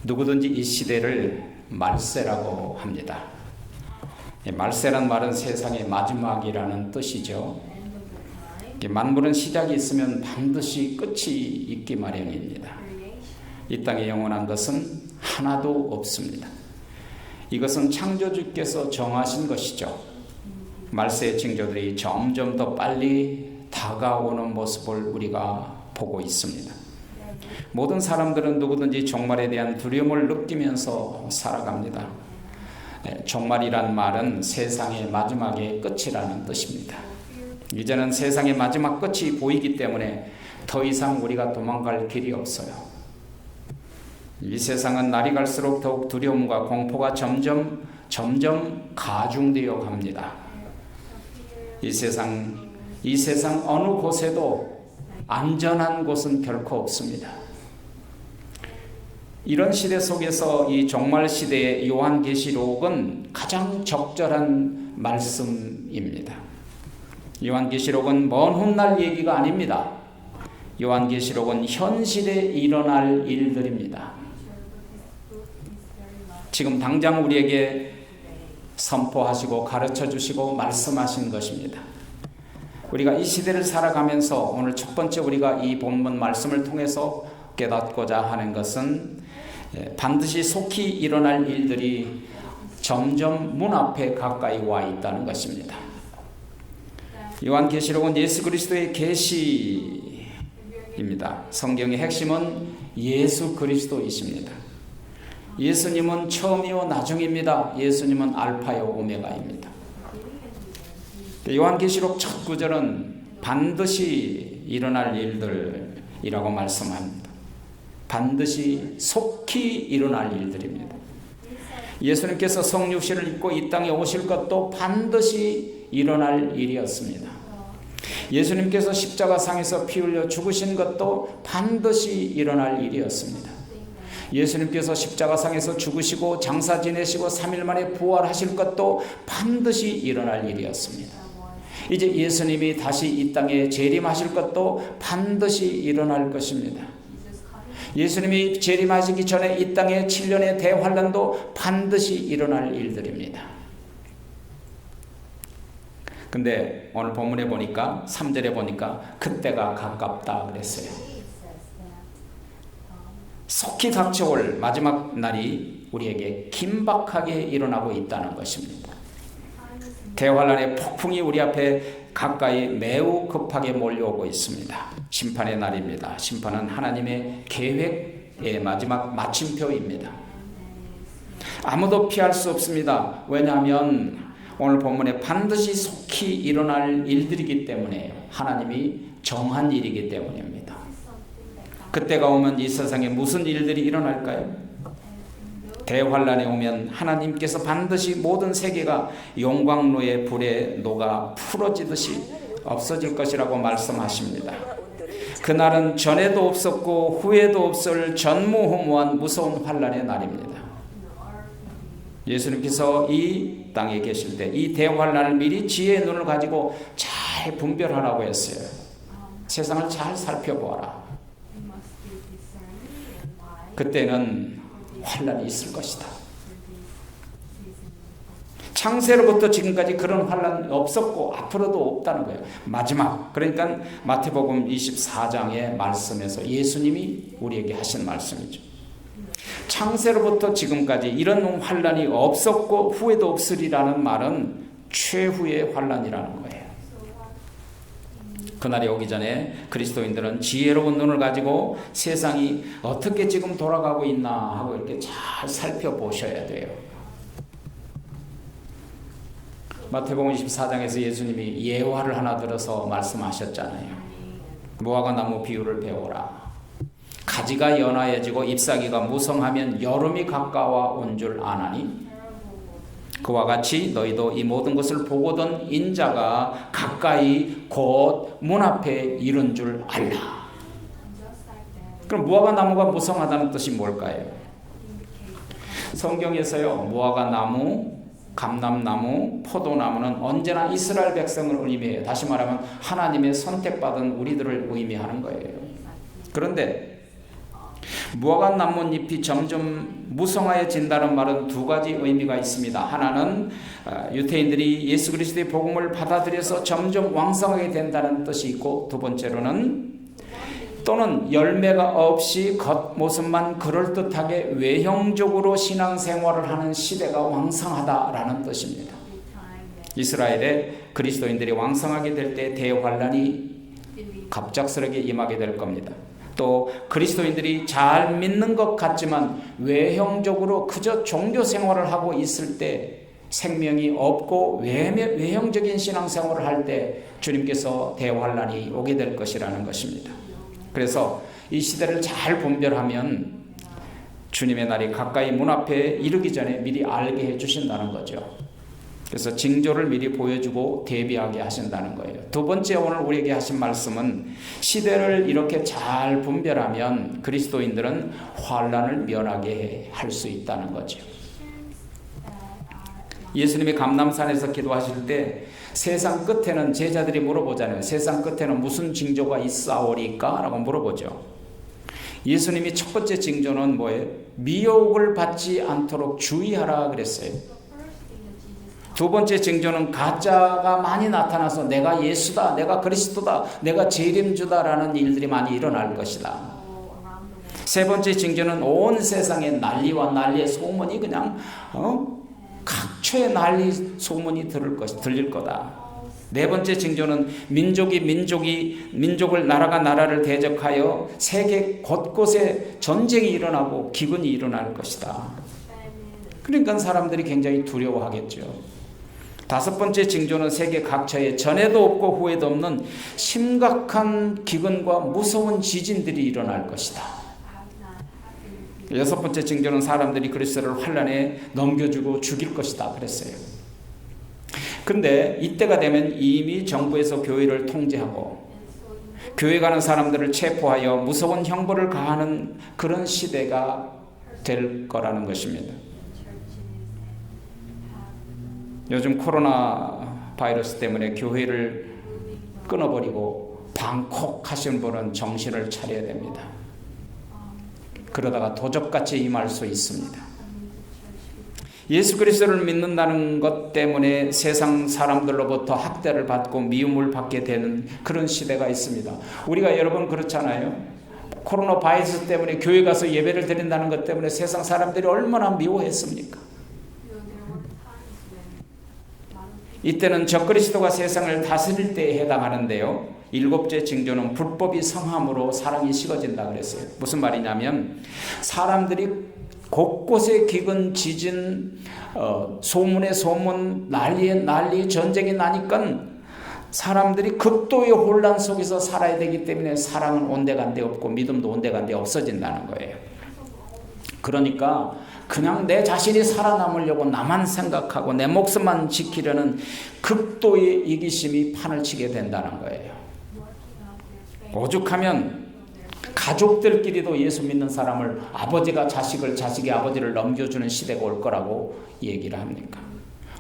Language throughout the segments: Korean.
누구든지 이 시대를 말세라고 합니다. 말세란 말은 세상의 마지막이라는 뜻이죠. 만물은 시작이 있으면 반드시 끝이 있기 마련입니다. 이 땅에 영원한 것은 하나도 없습니다. 이것은 창조주께서 정하신 것이죠. 말세의 징조들이 점점 더 빨리 다가오는 모습을 우리가 보고 있습니다. 모든 사람들은 누구든지 종말에 대한 두려움을 느끼면서 살아갑니다. 종말이란 말은 세상의 마지막의 끝이라는 뜻입니다. 이제는 세상의 마지막 끝이 보이기 때문에 더 이상 우리가 도망갈 길이 없어요. 이 세상은 날이 갈수록 더욱 두려움과 공포가 점점 가중되어 갑니다. 이 세상 어느 곳에도 안전한 곳은 결코 없습니다. 이런 시대 속에서 이 종말 시대의 요한계시록은 가장 적절한 말씀입니다. 요한계시록은 먼 훗날 얘기가 아닙니다. 요한계시록은 현실에 일어날 일들입니다. 지금 당장 우리에게 선포하시고 가르쳐 주시고 말씀하신 것입니다. 우리가 이 시대를 살아가면서 오늘 첫 번째 우리가 이 본문 말씀을 통해서 깨닫고자 하는 것은 반드시 속히 일어날 일들이 점점 문 앞에 가까이 와 있다는 것입니다. 요한계시록은 예수 그리스도의 계시입니다. 성경의 핵심은 예수 그리스도이십니다. 예수님은 처음이요 나중입니다. 예수님은 알파요 오메가입니다. 요한계시록 첫 구절은 반드시 일어날 일들이라고 말씀합니다. 반드시 속히 일어날 일들입니다. 예수님께서 성육신을 입고 이 땅에 오실 것도 반드시 일어날 일이었습니다. 예수님께서 십자가상에서 피 흘려 죽으신 것도 반드시 일어날 일이었습니다. 예수님께서 십자가상에서 죽으시고 장사 지내시고 3일 만에 부활하실 것도 반드시 일어날 일이었습니다. 이제 예수님이 다시 이 땅에 재림하실 것도 반드시 일어날 것입니다. 예수님이 재림하시기 전에 이 땅의 7년의 대환란도 반드시 일어날 일들입니다. 근데 오늘 본문에 보니까 3절에 보니까 그때가 가깝다 그랬어요. 속히 닥쳐올 마지막 날이 우리에게 긴박하게 일어나고 있다는 것입니다. 대환란의 폭풍이 우리 앞에 가까이 매우 급하게 몰려오고 있습니다. 심판의 날입니다. 심판은 하나님의 계획의 마지막 마침표입니다. 아무도 피할 수 없습니다. 왜냐하면 오늘 본문에 반드시 속히 일어날 일들이기 때문에 하나님이 정한 일이기 때문입니다. 그때가 오면 이 세상에 무슨 일들이 일어날까요? 대환란에 오면 하나님께서 반드시 모든 세계가 용광로의 불에 녹아 풀어지듯이 없어질 것이라고 말씀하십니다. 그날은 전에도 없었고 후에도 없을 전무후무한 무서운 환란의 날입니다. 예수님께서 이 땅에 계실 때 이 대환란을 미리 지혜의 눈을 가지고 잘 분별하라고 했어요. 세상을 잘 살펴보아라. 그때는 환란이 있을 것이다. 창세로부터 지금까지 그런 환란이 없었고 앞으로도 없다는 거예요. 마지막, 그러니까 마태복음 24장의 말씀에서 예수님이 우리에게 하신 말씀이죠. 창세로부터 지금까지 이런 환란이 없었고 후에도 없으리라는 말은 최후의 환란이라는 거예요. 그날이 오기 전에 그리스도인들은 지혜로운 눈을 가지고 세상이 어떻게 지금 돌아가고 있나 하고 이렇게 잘 살펴보셔야 돼요. 마태복음 24장에서 예수님이 예화를 하나 들어서 말씀하셨잖아요. 무화과 나무 비유를 배우라. 가지가 연하여지고 잎사귀가 무성하면 여름이 가까워 온 줄 아나니 그와 같이 너희도 이 모든 것을 보고던 인자가 가까이 곧 문 앞에 이른 줄 알라. 그럼 무화과 나무가 무성하다는 뜻이 뭘까요? 성경에서요, 무화과 나무, 감람나무, 포도나무는 언제나 이스라엘 백성을 의미해요. 다시 말하면 하나님의 선택받은 우리들을 의미하는 거예요. 그런데 무화과 나뭇잎이 점점 무성하여진다는 말은 두 가지 의미가 있습니다. 하나는 유대인들이 예수 그리스도의 복음을 받아들여서 점점 왕성하게 된다는 뜻이 있고, 두 번째로는 또는 열매가 없이 겉모습만 그럴듯하게 외형적으로 신앙생활을 하는 시대가 왕성하다라는 뜻입니다. 이스라엘의 그리스도인들이 왕성하게 될 때 대환란이 갑작스럽게 임하게 될 겁니다. 또 그리스도인들이 잘 믿는 것 같지만 외형적으로 그저 종교 생활을 하고 있을 때, 생명이 없고 외형적인 신앙생활을 할 때 주님께서 대환란이 오게 될 것이라는 것입니다. 그래서 이 시대를 잘 분별하면 주님의 날이 가까이 문 앞에 이르기 전에 미리 알게 해주신다는 거죠. 그래서 징조를 미리 보여주고 대비하게 하신다는 거예요. 두 번째 오늘 우리에게 하신 말씀은 시대를 이렇게 잘 분별하면 그리스도인들은 환란을 면하게 할 수 있다는 거죠. 예수님이 감람산에서 기도하실 때 세상 끝에는, 제자들이 물어보잖아요. 세상 끝에는 무슨 징조가 있사오리까? 라고 물어보죠. 예수님이 첫 번째 징조는 뭐예요? 미혹을 받지 않도록 주의하라 그랬어요. 두 번째 징조는 가짜가 많이 나타나서 내가 예수다, 내가 그리스도다, 내가 재림주다라는 일들이 많이 일어날 것이다. 세 번째 징조는 온 세상에 난리와 난리의 소문이 그냥 각처에 난리 소문이 들릴 거다. 네 번째 징조는 민족을 나라가 나라를 대적하여 세계 곳곳에 전쟁이 일어나고 기근이 일어날 것이다. 그러니까 사람들이 굉장히 두려워하겠죠. 다섯 번째 징조는 세계 각처에 전에도 없고 후에도 없는 심각한 기근과 무서운 지진들이 일어날 것이다. 여섯 번째 징조는 사람들이 그리스도를 환란에 넘겨주고 죽일 것이다 그랬어요. 근데 이때가 되면 이미 정부에서 교회를 통제하고 교회 가는 사람들을 체포하여 무서운 형벌을 가하는 그런 시대가 될 거라는 것입니다. 요즘 코로나 바이러스 때문에 교회를 끊어버리고 방콕하신 분은 정신을 차려야 됩니다. 그러다가 도적같이 임할 수 있습니다. 예수 그리스도를 믿는다는 것 때문에 세상 사람들로부터 학대를 받고 미움을 받게 되는 그런 시대가 있습니다. 우리가 여러분 그렇잖아요. 코로나 바이러스 때문에 교회 가서 예배를 드린다는 것 때문에 세상 사람들이 얼마나 미워했습니까? 이때는 적그리스도가 세상을 다스릴 때에 해당하는데요. 일곱째 징조는 불법이 성함으로 사랑이 식어진다 그랬어요. 무슨 말이냐면 사람들이 곳곳에 기근, 지진, 소문에 소문, 난리에 난리, 전쟁이 나니까 사람들이 극도의 혼란 속에서 살아야 되기 때문에 사랑은 온데간데 없고 믿음도 온데간데 없어진다는 거예요. 그러니까 그냥 내 자신이 살아남으려고 나만 생각하고 내 목숨만 지키려는 극도의 이기심이 판을 치게 된다는 거예요. 오죽하면 가족들끼리도 예수 믿는 사람을 아버지가 자식을, 자식이 아버지를 넘겨주는 시대가 올 거라고 얘기를 합니까?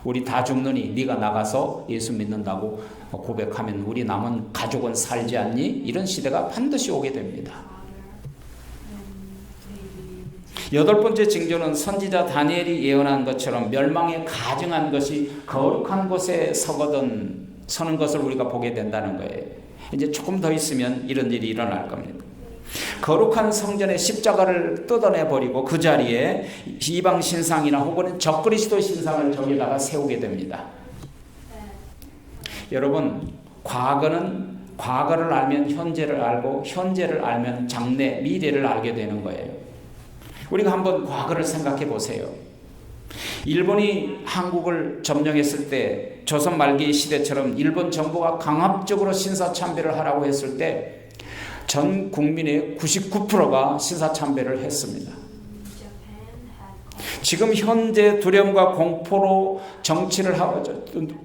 우리 다 죽느니 네가 나가서 예수 믿는다고 고백하면 우리 남은 가족은 살지 않니? 이런 시대가 반드시 오게 됩니다. 여덟 번째 징조는 선지자 다니엘이 예언한 것처럼 멸망에 가증한 것이 거룩한 곳에 서는 것을 우리가 보게 된다는 거예요. 이제 조금 더 있으면 이런 일이 일어날 겁니다. 거룩한 성전의 십자가를 뜯어내버리고 그 자리에 이방 신상이나 혹은 적그리스도 신상을 저기다가 세우게 됩니다. 여러분, 과거를 알면 현재를 알고 현재를 알면 장래, 미래를 알게 되는 거예요. 우리가 한번 과거를 생각해 보세요. 일본이 한국을 점령했을 때 조선 말기 시대처럼 일본 정부가 강압적으로 신사참배를 하라고 했을 때 전 국민의 99%가 신사참배를 했습니다. 지금 현재 두려움과 공포로 정치를 하고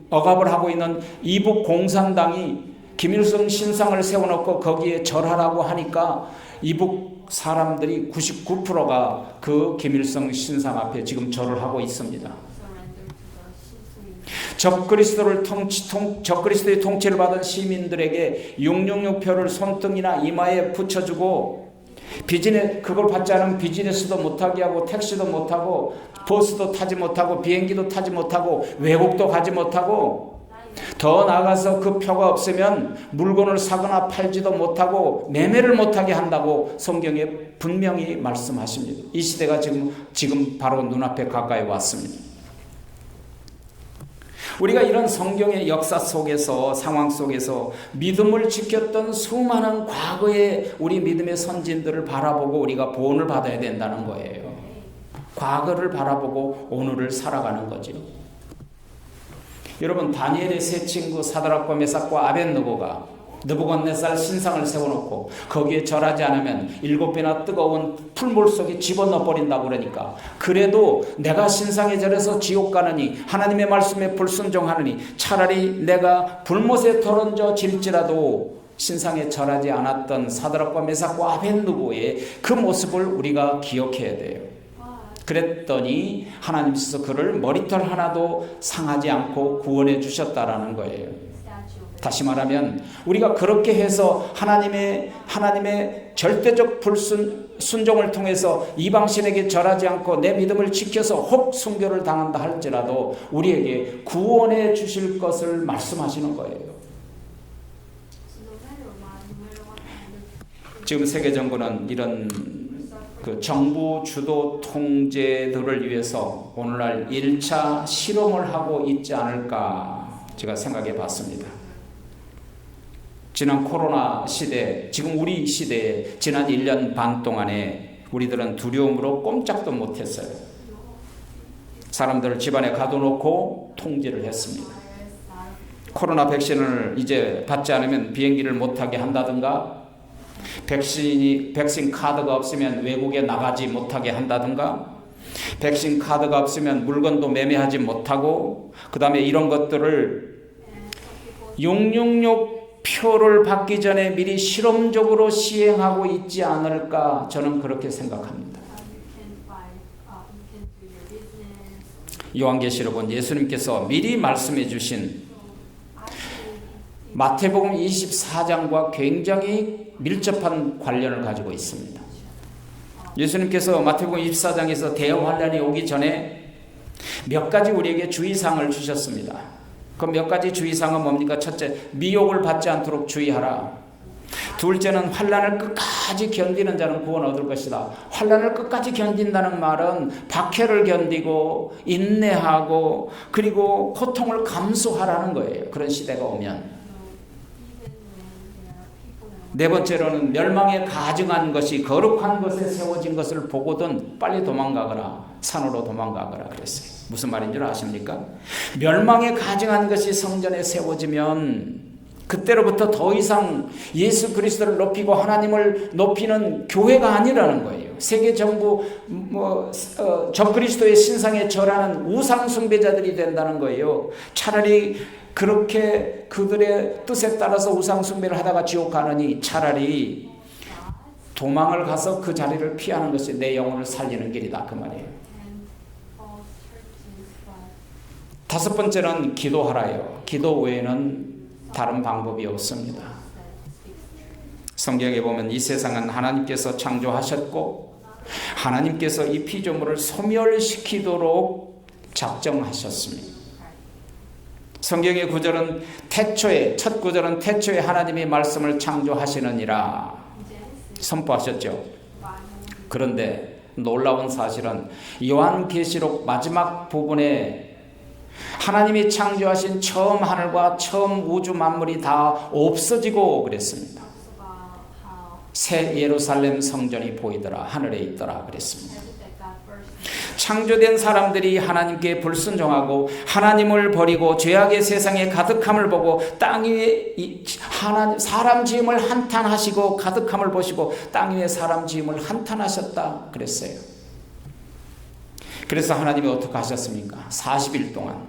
억압을 하고 있는 이북 공산당이 김일성 신상을 세워놓고 거기에 절하라고 하니까 이북 사람들이 99%가 그 김일성 신상 앞에 지금 절을 하고 있습니다. 적그리스도의 통치를 받은 시민들에게 666표를 손등이나 이마에 붙여주고 그걸 받지 않으면 비즈니스도 못하게 하고 택시도 못하고 버스도 타지 못하고 비행기도 타지 못하고 외국도 가지 못하고 더 나아가서 그 표가 없으면 물건을 사거나 팔지도 못하고 매매를 못하게 한다고 성경에 분명히 말씀하십니다. 이 시대가 지금 바로 눈앞에 가까이 왔습니다. 우리가 이런 성경의 역사 속에서 상황 속에서 믿음을 지켰던 수많은 과거의 우리 믿음의 선진들을 바라보고 우리가 보온을 받아야 된다는 거예요. 과거를 바라보고 오늘을 살아가는 거죠. 여러분, 다니엘의 세 친구 사드락과 메삭과 아벳느고가 느부갓네살 신상을 세워놓고 거기에 절하지 않으면 7배나 뜨거운 풀물 속에 집어넣어 버린다고 그러니까, 그래도 내가 신상에 절해서 지옥 가느니 하나님의 말씀에 불순종하느니 차라리 내가 불못에 던져 질지라도 신상에 절하지 않았던 사드락과 메삭과 아벳느고의 그 모습을 우리가 기억해야 돼요. 그랬더니 하나님께서 그를 머리털 하나도 상하지 않고 구원해 주셨다라는 거예요. 다시 말하면 우리가 그렇게 해서 하나님의 절대적 순종을 통해서 이방신에게 절하지 않고 내 믿음을 지켜서 혹 순교를 당한다 할지라도 우리에게 구원해 주실 것을 말씀하시는 거예요. 지금 세계정부는 이런 정부 주도 통제들을 위해서 오늘날 1차 실험을 하고 있지 않을까 제가 생각해 봤습니다. 지난 코로나 시대, 지금 우리 시대에 지난 1년 반 동안에 우리들은 두려움으로 꼼짝도 못했어요. 사람들을 집안에 가둬놓고 통제를 했습니다. 코로나 백신을 이제 받지 않으면 비행기를 못하게 한다든가, 백신 카드가 없으면 외국에 나가지 못하게 한다든가, 백신 카드가 없으면 물건도 매매하지 못하고, 그 다음에 이런 것들을 666 표를 받기 전에 미리 실험적으로 시행하고 있지 않을까, 저는 그렇게 생각합니다. 요한계시록은 예수님께서 미리 말씀해 주신 마태복음 24장과 굉장히 밀접한 관련을 가지고 있습니다. 예수님께서 마태복음 24장에서 대환란이 오기 전에 몇 가지 우리에게 주의사항을 주셨습니다. 그 몇 가지 주의사항은 뭡니까? 첫째, 미혹을 받지 않도록 주의하라. 둘째는 환난을 끝까지 견디는 자는 구원 얻을 것이다. 환난을 끝까지 견딘다는 말은 박해를 견디고 인내하고 그리고 고통을 감수하라는 거예요. 그런 시대가 오면. 네 번째로는 멸망에 가증한 것이 거룩한 것에 세워진 것을 보고든 빨리 도망가거라, 산으로 도망가거라 그랬어요. 무슨 말인 줄 아십니까? 멸망에 가증한 것이 성전에 세워지면 그때로부터 더 이상 예수 그리스도를 높이고 하나님을 높이는 교회가 아니라는 거예요. 세계 정부 적그리스도의 신상에 절하는 우상 숭배자들이 된다는 거예요. 차라리 그렇게 그들의 뜻에 따라서 우상 숭배를 하다가 지옥 가느니 차라리 도망을 가서 그 자리를 피하는 것이 내 영혼을 살리는 길이다, 그 말이에요. 다섯 번째는 기도하라요. 기도 외에는 다른 방법이 없습니다. 성경에 보면 이 세상은 하나님께서 창조하셨고 하나님께서 이 피조물을 소멸시키도록 작정하셨습니다. 성경의 구절은 첫 구절은 태초에 하나님이 말씀을 창조하시느니라 선포하셨죠. 그런데 놀라운 사실은 요한계시록 마지막 부분에 하나님이 창조하신 처음 하늘과 처음 우주 만물이 다 없어지고 그랬습니다. 새 예루살렘 성전이 보이더라, 하늘에 있더라 그랬습니다. 창조된 사람들이 하나님께 불순종하고 하나님을 버리고 죄악의 세상에 가득함을 보고 땅 위에 사람 지음을 한탄하시고 가득함을 보시고 땅 위에 사람 지음을 한탄하셨다 그랬어요. 그래서 하나님이 어떻게 하셨습니까? 40일 동안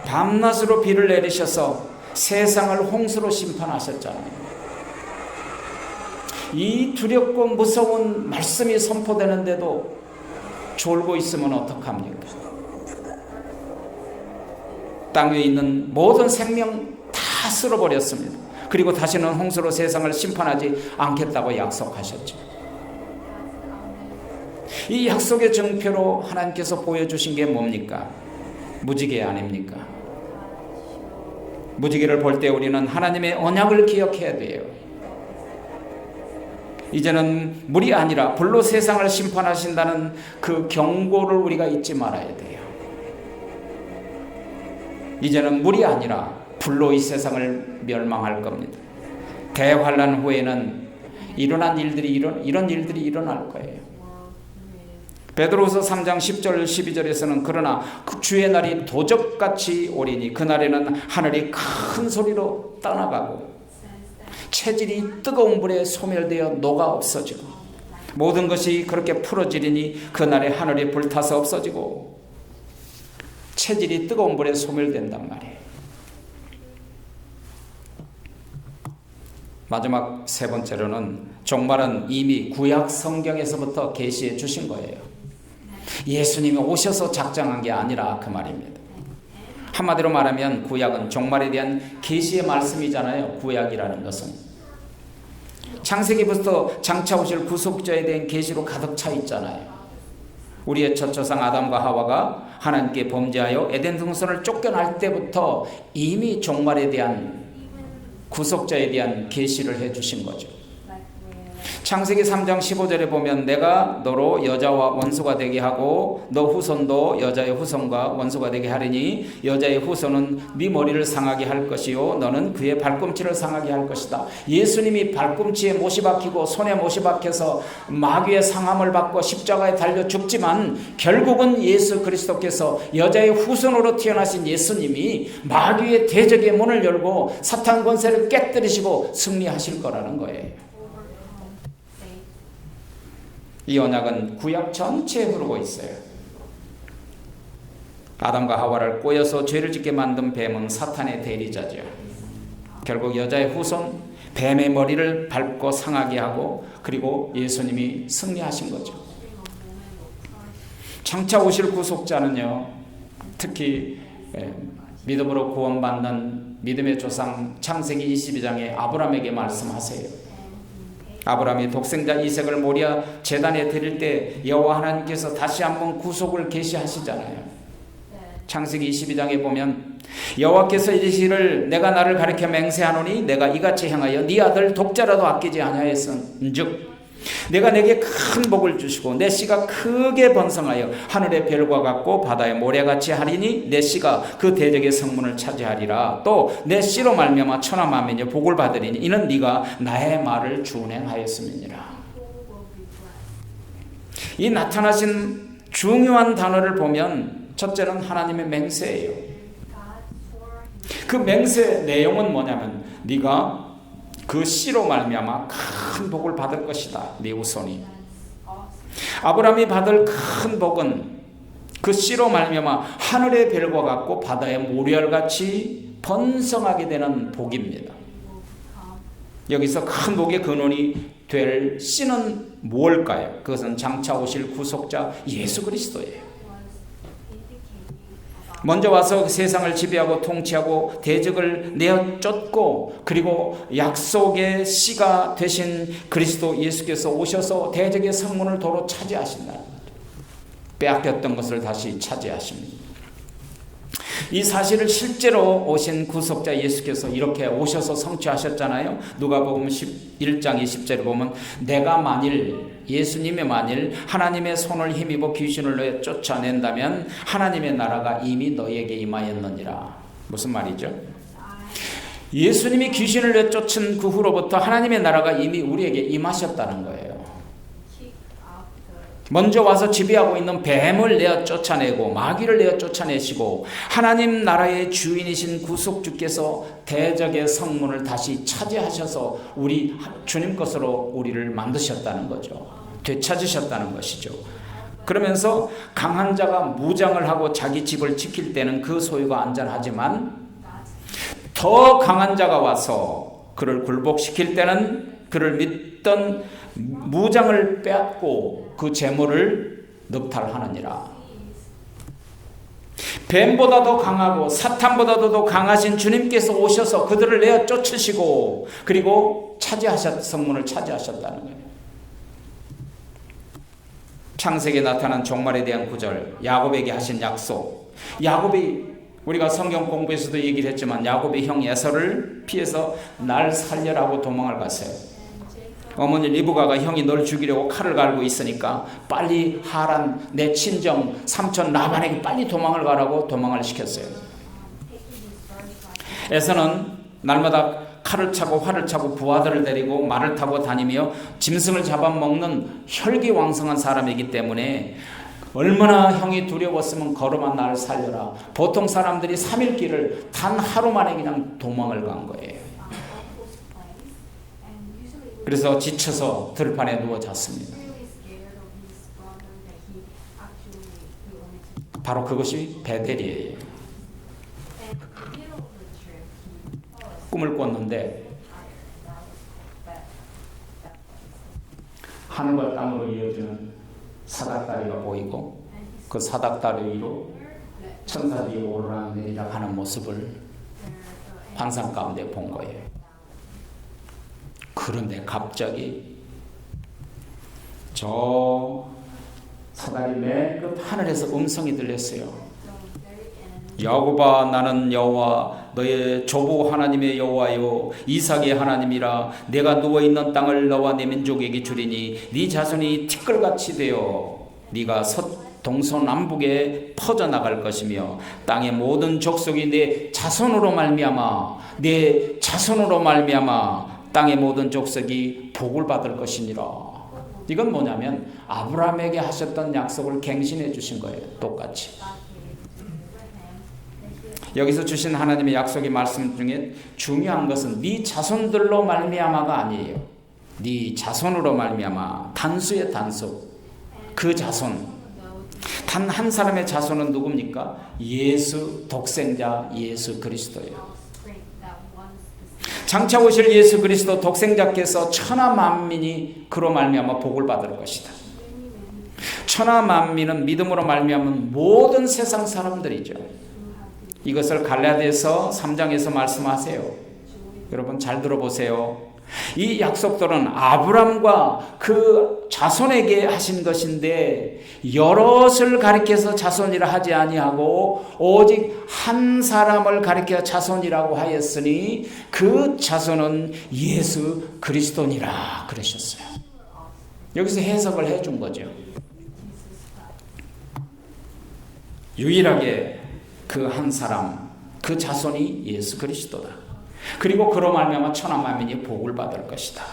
밤낮으로 비를 내리셔서 세상을 홍수로 심판하셨잖아요. 이 두렵고 무서운 말씀이 선포되는데도 졸고 있으면 어떡합니까? 땅 위에 있는 모든 생명 다 쓸어버렸습니다. 그리고 다시는 홍수로 세상을 심판하지 않겠다고 약속하셨죠. 이 약속의 증표로 하나님께서 보여주신 게 뭡니까? 무지개 아닙니까? 무지개를 볼 때 우리는 하나님의 언약을 기억해야 돼요. 이제는 물이 아니라 불로 세상을 심판하신다는 그 경고를 우리가 잊지 말아야 돼요. 이제는 물이 아니라 불로 이 세상을 멸망할 겁니다. 대환란 후에는 이런 일들이 일어날 거예요. 베드로후서 3장 10절 12절에서는 그러나 그 주의 날이 도적같이 오리니 그날에는 하늘이 큰 소리로 떠나가고 체질이 뜨거운 불에 소멸되어 녹아 없어지고 모든 것이 그렇게 풀어지리니 그날에 하늘이 불타서 없어지고 체질이 뜨거운 불에 소멸된단 말이에요. 마지막 세 번째로는 종말은 이미 구약 성경에서부터 계시해 주신 거예요. 예수님이 오셔서 작정한 게 아니라 그 말입니다. 한마디로 말하면 구약은 종말에 대한 계시의 말씀이잖아요. 구약이라는 것은 창세기부터 장차 오실 구속자에 대한 계시로 가득 차 있잖아요. 우리의 첫 조상 아담과 하와가 하나님께 범죄하여 에덴 동산을 쫓겨날 때부터 이미 종말에 대한 구속자에 대한 계시를 해주신 거죠. 창세기 3장 15절에 보면 내가 너로 여자와 원수가 되게 하고 너 후손도 여자의 후손과 원수가 되게 하리니 여자의 후손은 네 머리를 상하게 할 것이요 너는 그의 발꿈치를 상하게 할 것이다. 예수님이 발꿈치에 못이 박히고 손에 못이 박혀서 마귀의 상함을 받고 십자가에 달려 죽지만 결국은 예수 그리스도께서 여자의 후손으로 태어나신 예수님이 마귀의 대적의 문을 열고 사탄 권세를 깨뜨리시고 승리하실 거라는 거예요. 이 언약은 구약 전체에 흐르고 있어요. 아담과 하와를 꼬여서 죄를 짓게 만든 뱀은 사탄의 대리자죠. 결국 여자의 후손 뱀의 머리를 밟고 상하게 하고 그리고 예수님이 승리하신 거죠. 장차 오실 구속자는요, 특히 믿음으로 구원받는 믿음의 조상 창세기 22장에 아브라함에게 말씀하세요. 아브라함이 독생자 이삭을 모리아 제단에 드릴 때 여호와 하나님께서 다시 한번 구속을 계시하시잖아요. 창세기 22장에 보면 여호와께서 이르시기를 내가 나를 가리켜 맹세하노니 내가 이같이 행하여 네 아들 독자라도 아끼지 아니하였은즉 내가 내게 큰 복을 주시고 내 씨가 크게 번성하여 하늘의 별과 같고 바다의 모래같이 하리니 내 씨가 그 대적의 성문을 차지하리라. 또 내 씨로 말미암아 천하 만민이 복을 받으리니 이는 네가 나의 말을 준행하였음이니라. 이 나타나신 중요한 단어를 보면 첫째는 하나님의 맹세예요. 그 맹세 내용은 뭐냐면 네가 그 씨로 말미암아 큰 복을 받을 것이다. 네 후손이. 아브라함이 받을 큰 복은 그 씨로 말미암아 하늘의 별과 같고 바다의 모래알같이 번성하게 되는 복입니다. 여기서 큰 복의 근원이 될 씨는 무엇일까요? 그것은 장차 오실 구속자 예수 그리스도예요. 먼저 와서 세상을 지배하고 통치하고 대적을 내어 쫓고 그리고 약속의 씨가 되신 그리스도 예수께서 오셔서 대적의 성문을 도로 차지하신다. 빼앗겼던 것을 다시 차지하십니다. 이 사실을 실제로 오신 구속자 예수께서 이렇게 오셔서 성취하셨잖아요. 누가복음 11장 20절에 보면 내가 만일 예수님의 만일 하나님의 손을 힘입어 귀신을 내어 쫓아낸다면 하나님의 나라가 이미 너희에게 임하였느니라. 무슨 말이죠? 예수님이 귀신을 내어 쫓은 그 후로부터 하나님의 나라가 이미 우리에게 임하셨다는 거예요. 먼저 와서 지배하고 있는 뱀을 내어 쫓아내고 마귀를 내어 쫓아내시고 하나님 나라의 주인이신 구속주께서 대적의 성문을 다시 차지하셔서 우리 주님 것으로 우리를 만드셨다는 거죠. 되찾으셨다는 것이죠. 그러면서 강한 자가 무장을 하고 자기 집을 지킬 때는 그 소유가 안전하지만 더 강한 자가 와서 그를 굴복시킬 때는 그를 믿던 무장을 빼앗고 그 재물을 늑탈하느니라. 뱀보다도 강하고 사탄보다도 더 강하신 주님께서 오셔서 그들을 내어 쫓으시고 그리고 성문을 차지하셨다는 거예요. 창세기에 나타난 종말에 대한 구절, 야곱에게 하신 약속. 야곱이 우리가 성경 공부에서도 얘기를 했지만 야곱의 형 에서를 피해서 날 살려라고 도망을 갔어요. 어머니 리브가가 형이 널 죽이려고 칼을 갈고 있으니까 빨리 하란 내 친정 삼촌 라반에게 빨리 도망을 가라고 도망을 시켰어요. 에서는 날마다 칼을 차고 활을 차고 부하들을 데리고 말을 타고 다니며 짐승을 잡아먹는 혈기왕성한 사람이기 때문에 얼마나 형이 두려웠으면 걸어만 나를 살려라. 보통 사람들이 3일 길을 단 하루 만에 그냥 도망을 간 거예요. 그래서 지쳐서 들판에 누워 잤습니다. 바로 그것이 베델이에요. 꿈을 꿨는데 하늘과 땅으로 이어지는 사닥다리가 보이고 그 사닥다리 위로 천사들이 오르락내리락 하는 모습을 환상 가운데 본 거예요. 그런데 갑자기 저 사다리 맨 끝 하늘에서 음성이 들렸어요. 야곱아, 나는 여호와 너의 조부 하나님의 여호와요 이삭의 하나님이라. 내가 누워있는 땅을 너와 네 민족에게 주리니 네 자손이 티끌같이 되어 네가 동서남북에 퍼져나갈 것이며 땅의 모든 족속이 내 자손으로 말미암아 땅의 모든 족속이 복을 받을 것이니라. 이건 뭐냐면 아브라함에게 하셨던 약속을 갱신해 주신 거예요. 똑같이. 여기서 주신 하나님의 약속의 말씀 중에 중요한 것은 네 자손들로 말미암아가 아니에요. 네 자손으로 말미암아. 단수의 단수. 그 자손. 단 한 사람의 자손은 누굽니까? 예수 독생자 예수 그리스도예요. 장차 오실 예수 그리스도 독생자께서 천하 만민이 그로 말미암아 복을 받을 것이다. 천하 만민은 믿음으로 말미암은 모든 세상 사람들이죠. 이것을 갈라디아서 3장에서 말씀하세요. 여러분 잘 들어보세요. 이 약속들은 아브람과 그 자손에게 하신 것인데 여럿을 가리켜서 자손이라 하지 아니하고 오직 한 사람을 가리켜 자손이라고 하였으니 그 자손은 예수 그리스도니라 그러셨어요. 여기서 해석을 해준 거죠. 유일하게 그 한 사람, 그 자손이 예수 그리스도다. 그리고 그로 말미암아 천하 만민이 복을 받을 것이다.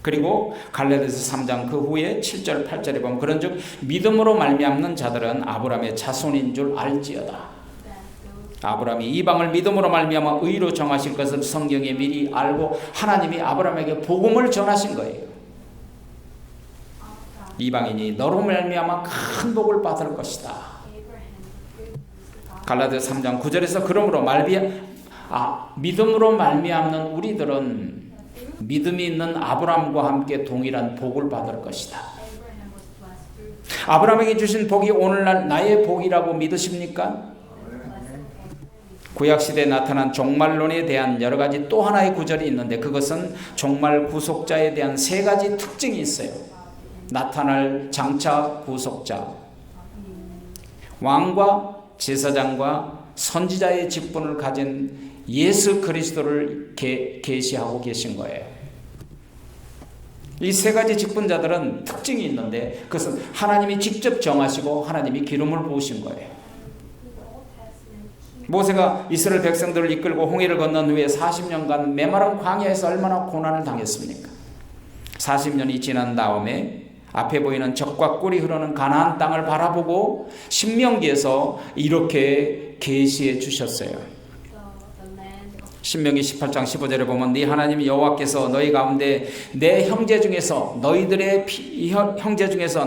그리고 갈라디아서 3장 그 후에 7절 8절에 보면 그런즉 믿음으로 말미암는 자들은 아브라함의 자손인 줄 알지어다. 아브라함이 이방을 믿음으로 말미암아 의로 정하실 것을 성경에 미리 알고 하나님이 아브라함에게 복음을 전하신 거예요. 이방인이 너로 말미암아 큰 복을 받을 것이다. 갈라디아서 3장 9절에서 그러므로 믿음으로 말미암는 우리들은 믿음이 있는 아브라함과 함께 동일한 복을 받을 것이다. 아브라함에게 주신 복이 오늘날 나의 복이라고 믿으십니까? 구약시대에 나타난 종말론에 대한 여러 가지 또 하나의 구절이 있는데 그것은 종말 구속자에 대한 세 가지 특징이 있어요. 나타날 장차 구속자, 왕과 제사장과 선지자의 직분을 가진 예수 그리스도를 계시하고 계신 거예요. 이 세 가지 직분자들은 특징이 있는데 그것은 하나님이 직접 정하시고 하나님이 기름을 부으신 거예요. 모세가 이스라엘 백성들을 이끌고 홍해를 건넌 후에 40년간 메마른 광야에서 얼마나 고난을 당했습니까? 40년이 지난 다음에 앞에 보이는 적과 꿀이 흐르는 가나안 땅을 바라보고 신명기에서 이렇게 계시해 주셨어요. 신명기 18장 15절에 보면 네 하나님 여호와께서 너희 가운데 내 형제 중에서 너희들의 형제 중에서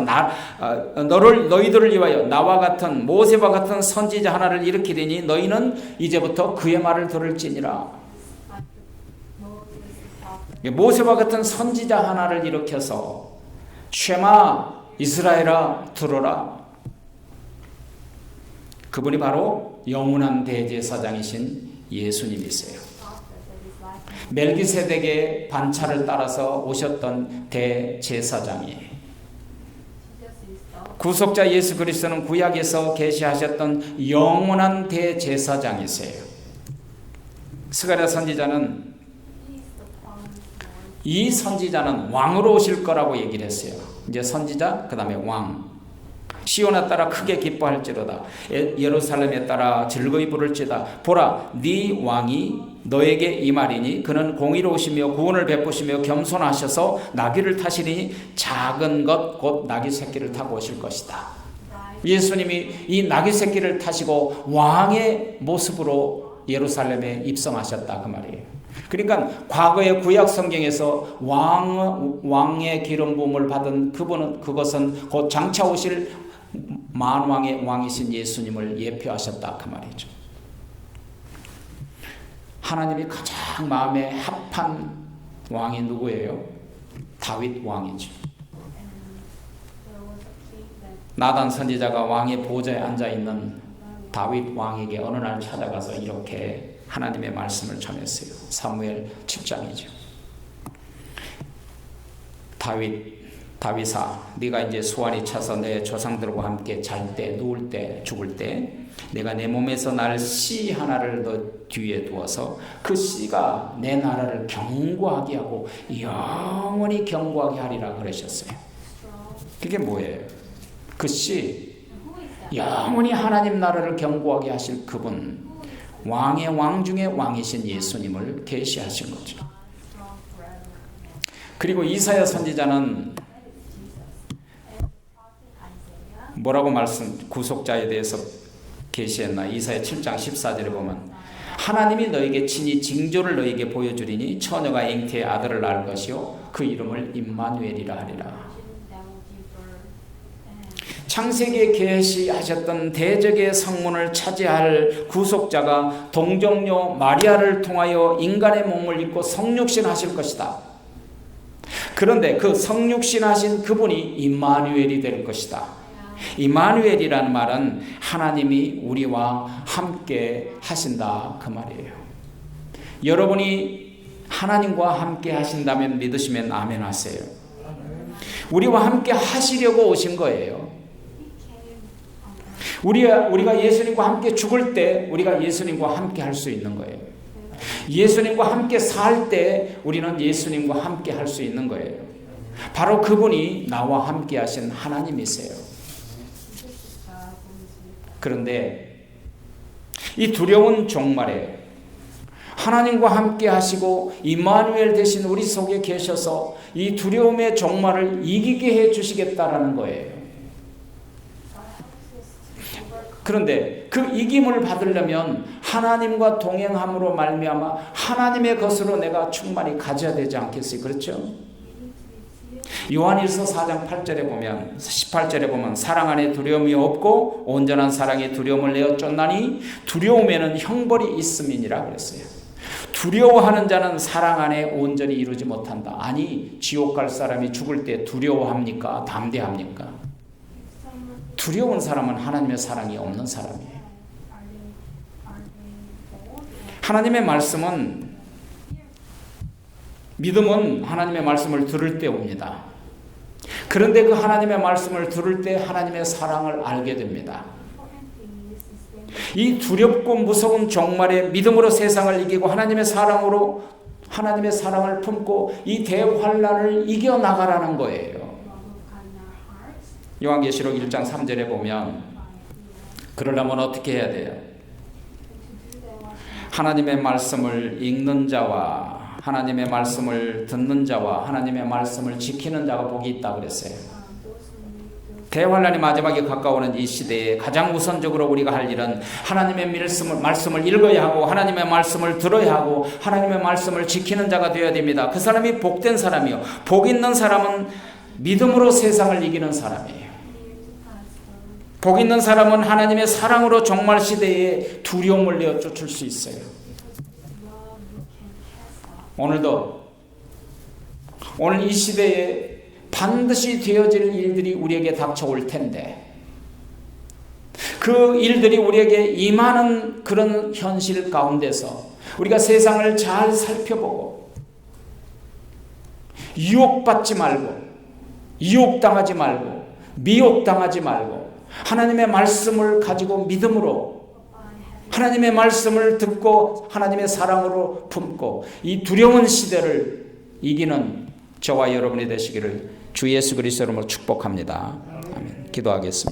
너희들을 위하여 나와 같은 모세와 같은 선지자 하나를 일으키리니 너희는 이제부터 그의 말을 들을지니라. 모세와 같은 선지자 하나를 일으켜서 쉐마 이스라엘아 들어라. 그 그분이 바로 영원한 대제사장이신 예수님이세요. 멜기세덱의 반차를 따라서 오셨던 대제사장이에요. 구속자 예수 그리스도는 구약에서 계시하셨던 영원한 대제사장이세요. 스가랴 선지자는 이 선지자는 왕으로 오실 거라고 얘기를 했어요. 이제 선지자, 그 다음에 왕. 시온에 따라 크게 기뻐할지로다. 예루살렘에 따라 즐거이 부를지다. 보라, 네 왕이 너에게 임하리니 그는 공의로우시며 구원을 베푸시며 겸손하셔서 나귀를 타시니 작은 것 곧 나귀 새끼를 타고 오실 것이다. 예수님이 이 나귀 새끼를 타시고 왕의 모습으로 예루살렘에 입성하셨다 그 말이에요. 그러니까 과거의 구약 성경에서 왕의 기름 부음을 받은 그것은 곧 장차 오실 만왕의 왕이신 예수님을 예표하셨다 그 말이죠. 하나님이 가장 마음에 합한 왕이 누구예요? 다윗 왕이죠. 나단 선지자가 왕의 보좌에 앉아있는 다윗 왕에게 어느 날 찾아가서 이렇게 하나님의 말씀을 전했어요. 사무엘 7장이죠. 다윗아, 네가 이제 소환이 차서 내 조상들과 함께 잘 때, 누울 때, 죽을 때 내가 내 몸에서 날 씨 하나를 너 뒤에 두어서 그 씨가 내 나라를 견고하게 하고 영원히 견고하게 하리라 그러셨어요. 그게 뭐예요? 그 씨, 영원히 하나님 나라를 견고하게 하실 그분, 왕의 왕 중에 왕이신 예수님을 계시하신 거죠. 그리고 이사야 선지자는 뭐라고 구속자에 대해서 계시했나? 이사야 7장 14절에 보면 하나님이 너에게 친히 징조를 너에게 보여주리니 처녀가 잉태의 아들을 낳을 것이요 그 이름을 임마누엘이라 하리라. 창세기에 계시하셨던 대적의 성문을 차지할 구속자가 동정녀 마리아를 통하여 인간의 몸을 입고 성육신 하실 것이다. 그런데 그 성육신 하신 그분이 임마누엘이 될 것이다. 임마누엘이라는 말은 하나님이 우리와 함께 하신다 그 말이에요. 여러분이 하나님과 함께 하신다면 믿으시면 아멘 하세요. 우리와 함께 하시려고 오신 거예요. 우리가 예수님과 함께 죽을 때 우리가 예수님과 함께 할 수 있는 거예요. 예수님과 함께 살 때 우리는 예수님과 함께 할 수 있는 거예요. 바로 그분이 나와 함께 하신 하나님이세요. 그런데 이 두려운 종말에 하나님과 함께 하시고 임마누엘 대신 우리 속에 계셔서 이 두려움의 종말을 이기게 해 주시겠다라는 거예요. 그런데 그 이김을 받으려면 하나님과 동행함으로 말미암아 하나님의 것으로 내가 충만히 가져야 되지 않겠어요? 그렇죠? 요한일서 4장 8절에 보면 18절에 보면 사랑 안에 두려움이 없고 온전한 사랑이 두려움을 내어 쫓나니 두려움에는 형벌이 있음이니라 그랬어요. 두려워하는 자는 사랑 안에 온전히 이루지 못한다. 아니 지옥 갈 사람이 죽을 때 두려워합니까? 담대합니까? 두려운 사람은 하나님의 사랑이 없는 사람이에요. 하나님의 말씀은 믿음은 하나님의 말씀을 들을 때 옵니다. 그런데 그 하나님의 말씀을 들을 때 하나님의 사랑을 알게 됩니다. 이 두렵고 무서운 종말에 믿음으로 세상을 이기고 하나님의 사랑으로 하나님의 사랑을 품고 이 대환란을 이겨나가라는 거예요. 요한계시록 1장 3절에 보면 그러려면 어떻게 해야 돼요? 하나님의 말씀을 읽는 자와 하나님의 말씀을 듣는 자와 하나님의 말씀을 지키는 자가 복이 있다 그랬어요. 대환란이 마지막에 가까우는 이 시대에 가장 우선적으로 우리가 할 일은 하나님의 말씀을 읽어야 하고 하나님의 말씀을 들어야 하고 하나님의 말씀을 지키는 자가 되어야 됩니다. 그 사람이 복된 사람이요. 복 있는 사람은 믿음으로 세상을 이기는 사람이에요. 복 있는 사람은 하나님의 사랑으로 종말 시대에 두려움을 내어 쫓을 수 있어요. 오늘 이 시대에 반드시 되어질 일들이 우리에게 닥쳐올 텐데 그 일들이 우리에게 임하는 그런 현실 가운데서 우리가 세상을 잘 살펴보고 유혹받지 말고 유혹당하지 말고 미혹당하지 말고 하나님의 말씀을 가지고 믿음으로 하나님의 말씀을 듣고 하나님의 사랑으로 품고 이 두려운 시대를 이기는 저와 여러분이 되시기를 주 예수 그리스도 이름으로 축복합니다. 아멘. 기도하겠습니다.